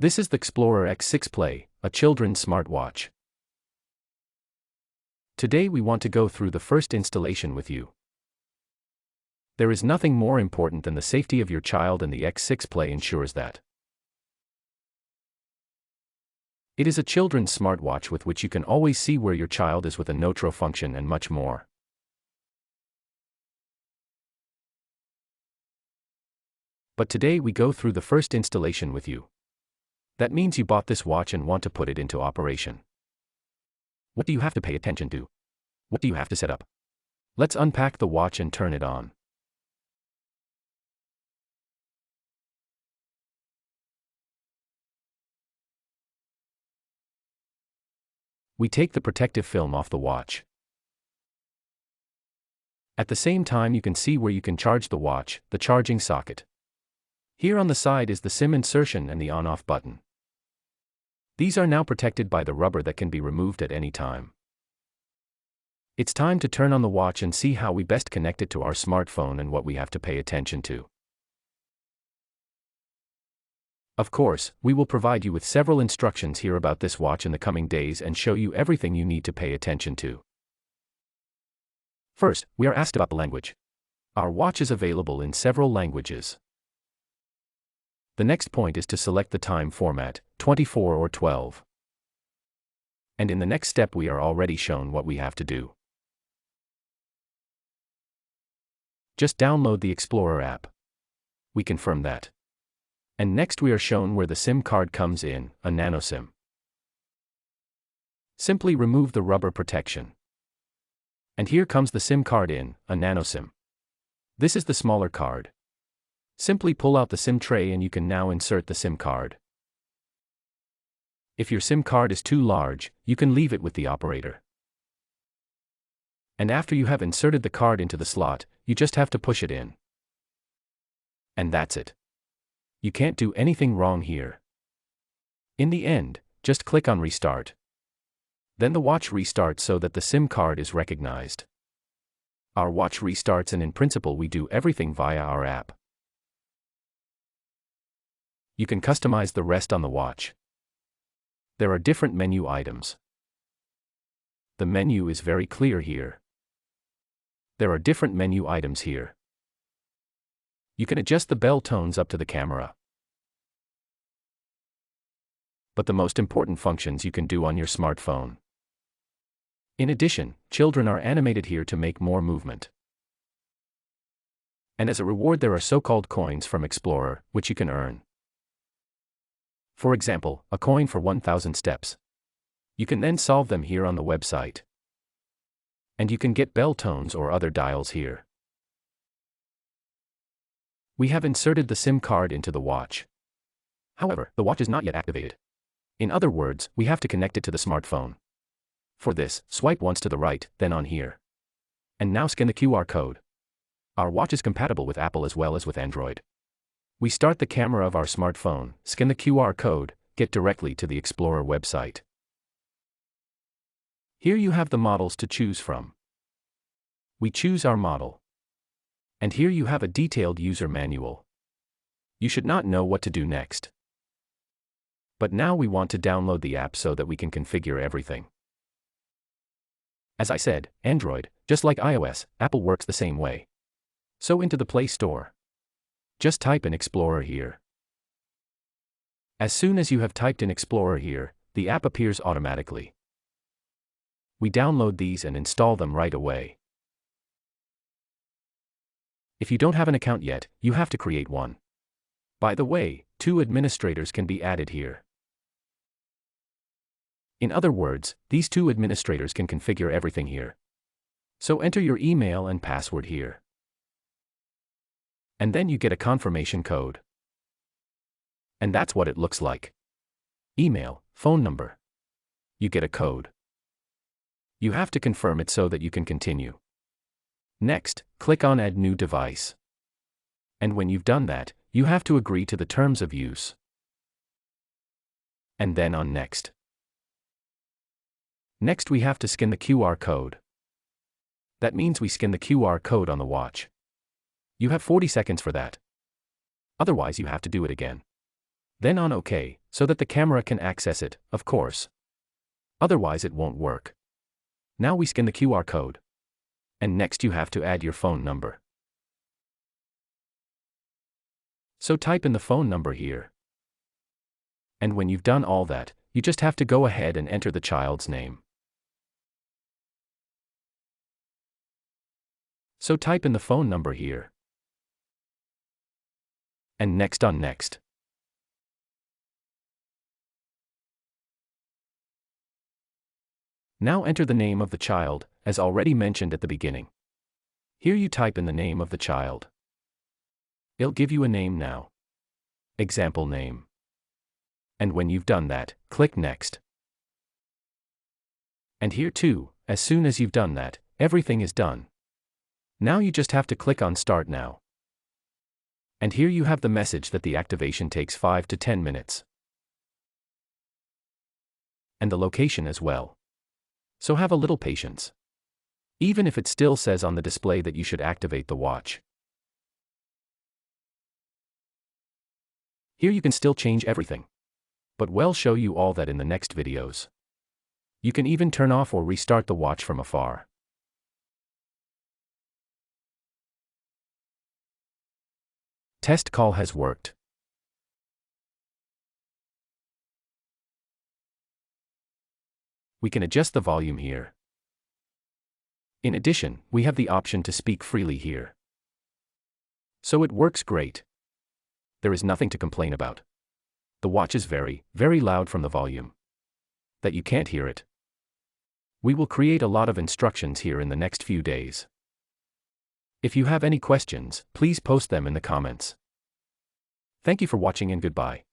This is the Xplorer X6 Play, a children's smartwatch. Today we want to go through the first installation with you. There is nothing more important than the safety of your child, and the X6 Play ensures that. It is a children's smartwatch with which you can always see where your child is with a Notro function and much more. But today we go through the first installation with you. That means you bought this watch and want to put it into operation. What do you have to pay attention to? What do you have to set up? Let's unpack the watch and turn it on. We take the protective film off the watch. At the same time, you can see where you can charge the watch, the charging socket. Here on the side is the SIM insertion and the on-off button. These are now protected by the rubber that can be removed at any time. It's time to turn on the watch and see how we best connect it to our smartphone and what we have to pay attention to. Of course, we will provide you with several instructions here about this watch in the coming days and show you everything you need to pay attention to. First, we are asked about the language. Our watch is available in several languages. The next point is to select the time format, 24 or 12. And in the next step we are already shown what we have to do. Just download the Xplorer app. We confirm that. And next we are shown where the SIM card comes in, a Nano SIM. Simply remove the rubber protection. And here comes the SIM card in, a Nano SIM. This is the smaller card. Simply pull out the SIM tray and you can now insert the SIM card. If your SIM card is too large, you can leave it with the operator. And after you have inserted the card into the slot, you just have to push it in. And that's it. You can't do anything wrong here. In the end, just click on Restart. Then the watch restarts so that the SIM card is recognized. Our watch restarts, and in principle we do everything via our app. You can customize the rest on the watch. There are different menu items. The menu is very clear here. There are different menu items here. You can adjust the bell tones up to the camera. But the most important functions you can do on your smartphone. In addition, children are animated here to make more movement. And as a reward there are so-called coins from Xplorer, which you can earn. For example, a coin for 1,000 steps. You can then solve them here on the website. And you can get bell tones or other dials here. We have inserted the SIM card into the watch. However, the watch is not yet activated. In other words, we have to connect it to the smartphone. For this, swipe once to the right, then on here. And now scan the QR code. Our watch is compatible with Apple as well as with Android. We start the camera of our smartphone, scan the QR code, get directly to the Xplorer website. Here you have the models to choose from. We choose our model. And here you have a detailed user manual. You should not know what to do next. But now we want to download the app so that we can configure everything. As I said, Android, just like iOS, Apple works the same way. So into the Play Store. Just type in Xplorer here. As soon as you have typed in Xplorer here, the app appears automatically. We download these and install them right away. If you don't have an account yet, you have to create one. By the way, 2 administrators can be added here. In other words, these 2 administrators can configure everything here. So enter your email and password here. And then you get a confirmation code. And that's what it looks like. Email, phone number. You get a code. You have to confirm it so that you can continue. Next, click on Add New Device. And when you've done that, you have to agree to the terms of use. And then on Next. Next we have to scan the QR code. That means we scan the QR code on the watch. You have 40 seconds for that. Otherwise you have to do it again. Then on OK, so that the camera can access it, of course. Otherwise it won't work. Now we scan the QR code. And next you have to add your phone number. So type in the phone number here. And when you've done all that, you just have to go ahead and enter the child's name. So type in the phone number here. And next on next. Now enter the name of the child, as already mentioned at the beginning. Here you type in the name of the child. It'll give you a name now. Example name. And when you've done that, click Next. And here too, as soon as you've done that, everything is done. Now you just have to click on Start Now. And here you have the message that the activation takes 5 to 10 minutes. And the location as well. So have a little patience. Even if it still says on the display that you should activate the watch. Here you can still change everything. But we'll show you all that in the next videos. You can even turn off or restart the watch from afar. Test call has worked. We can adjust the volume here. In addition, we have the option to speak freely here. So it works great. There is nothing to complain about. The watch is very, very loud from the volume. That you can't hear it. We will create a lot of instructions here in the next few days. If you have any questions, please post them in the comments. Thank you for watching and goodbye.